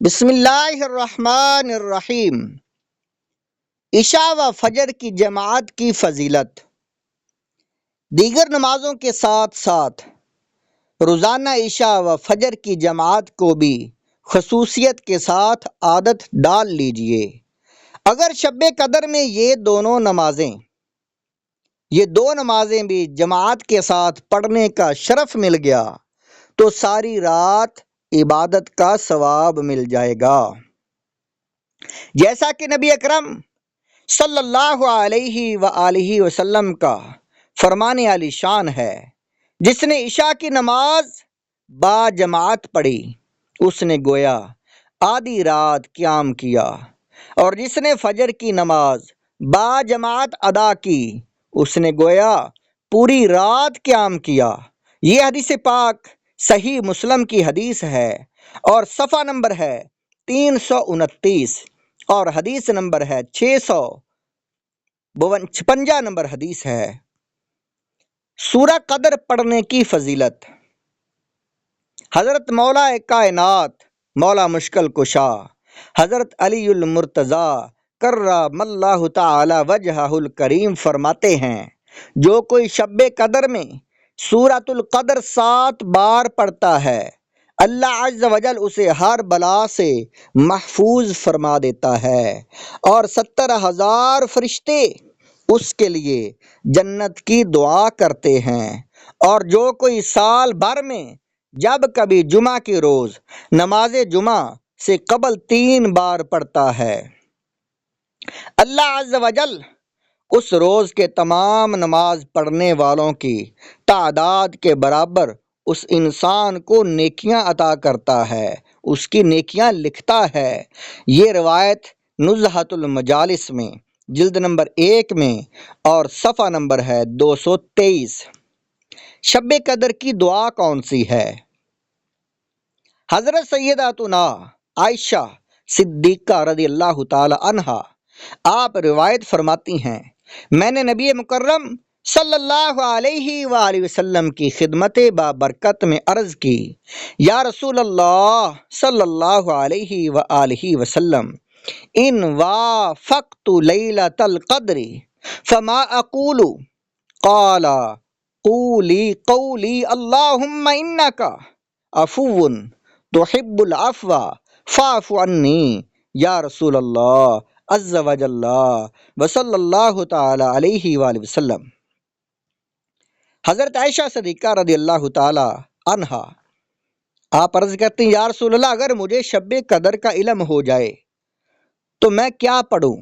بسم اللہ الرحمن الرحیم۔ عشاء و فجر کی جماعت کی فضیلت۔ دیگر نمازوں کے ساتھ ساتھ روزانہ عشاء و فجر کی جماعت کو بھی خصوصیت کے ساتھ عادت ڈال لیجئے۔ اگر شب قدر میں یہ دو نمازیں بھی جماعت کے ساتھ پڑھنے کا شرف مل گیا تو ساری رات عبادت کا ثواب مل جائے گا۔ جیسا کہ نبی اکرم صلی اللہ علیہ وآلہ وسلم کا فرمان عالی شان ہے، جس نے عشاء کی نماز با جماعت پڑھی اس نے گویا آدھی رات قیام کیا، اور جس نے فجر کی نماز با جماعت ادا کی اس نے گویا پوری رات قیام کیا۔ یہ حدیث پاک صحیح مسلم کی حدیث ہے اور صفحہ نمبر ہے 329 اور حدیث نمبر ہے 656 نمبر حدیث ہے۔ سورہ قدر پڑھنے کی فضیلت۔ حضرت مولا کائنات، مولا مشکل کشا، حضرت علی المرتضیٰ کرم اللہ تعالی وجہہ الکریم فرماتے ہیں، جو کوئی شب قدر میں سورۃ القدر 7 بار پڑھتا ہے، اللہ عز و جل اسے ہر بلا سے محفوظ فرما دیتا ہے، اور 70,000 فرشتے اس کے لیے جنت کی دعا کرتے ہیں۔ اور جو کوئی سال بھر میں جب کبھی جمعہ کے روز نماز جمعہ سے قبل 3 بار پڑھتا ہے، اللہ عز و جل اس روز کے تمام نماز پڑھنے والوں کی تعداد کے برابر اس انسان کو نیکیاں عطا کرتا ہے، اس کی نیکیاں لکھتا ہے۔ یہ روایت نزہۃ المجالس میں جلد نمبر 1 میں اور صفحہ نمبر ہے 223۔ شب قدر کی دعا کون سی ہے؟ حضرت سیداتنا عائشہ صدیقہ رضی اللہ تعالی عنہا آپ روایت فرماتی ہیں، میں نے نبی مکرم صلی اللہ علیہ وآلہ وسلم کی خدمت بابرکت میں عرض کی، یا رسول اللہ صلی اللہ علیہ وآلہ وسلم، ان وافقت لیلۃ القدر فما اقول؟ قال قولی قولی اللہم انک عفو تحب العفو فاعف عنی، یا رسول اللہ عز و جل وصلی اللہ تعالی علیہ وآلہ وسلم۔ حضرت عائشہ صدیقہ رضی اللہ تعالی عنہا آپ عرض کرتے ہیں، یا رسول اللہ، اگر مجھے شب قدر کا علم ہو جائے تو میں کیا پڑھوں؟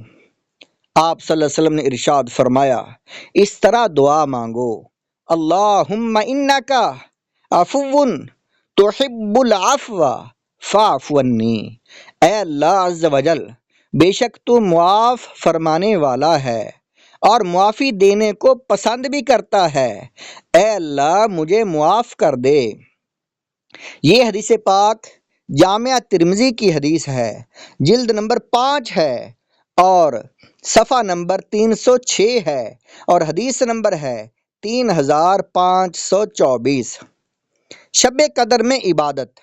آپ صلی اللہ علیہ وسلم نے ارشاد فرمایا، اس طرح دعا مانگو، اللہم انک عفو تحب العفو فاعف عنی، اے اللہ عز و جل، بے شک تو معاف فرمانے والا ہے اور معافی دینے کو پسند بھی کرتا ہے، اے اللہ مجھے معاف کر دے۔ یہ حدیث پاک جامعہ ترمذی کی حدیث ہے، جلد نمبر 5 ہے اور صفحہ نمبر 306 ہے اور حدیث نمبر ہے 3524۔ شب قدر میں عبادت۔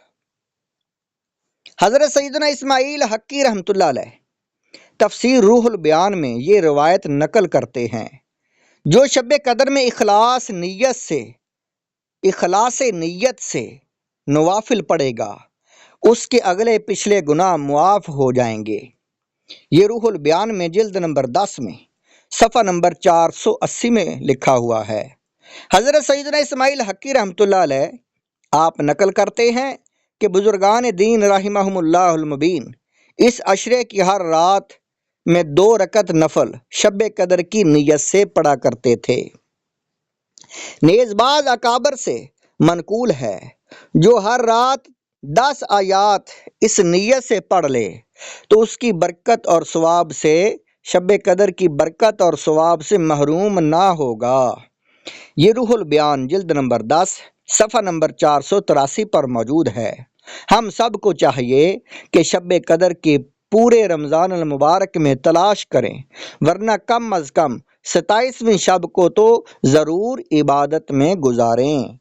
حضرت سیدنا اسماعیل حقی رحمۃ اللہ علیہ تفسیر روح البیان میں یہ روایت نقل کرتے ہیں، جو شب قدر میں اخلاص نیت سے نوافل پڑھے گا اس کے اگلے پچھلے گناہ معاف ہو جائیں گے۔ یہ روح البیان میں جلد نمبر 10 میں صفحہ نمبر 480 میں لکھا ہوا ہے۔ حضرت سیدنا اسماعیل حقی رحمۃ اللہ علیہ آپ نقل کرتے ہیں کہ بزرگان دین رحمہم اللہ المبین اس عشرے کی ہر رات میں 2 رکعت نفل شب قدر کی نیت سے پڑھا کرتے تھے۔ نیز بعض اکابر سے منقول ہے، جو ہر رات 10 آیات اس نیت سے پڑھ لے تو اس کی برکت اور ثواب سے شب قدر کی برکت اور ثواب سے محروم نہ ہوگا۔ یہ روح البیان جلد نمبر 10 صفحہ نمبر 483 پر موجود ہے۔ ہم سب کو چاہیے کہ شب قدر کے پورے رمضان المبارک میں تلاش کریں، ورنہ کم از کم 27ویں شب کو تو ضرور عبادت میں گزاریں۔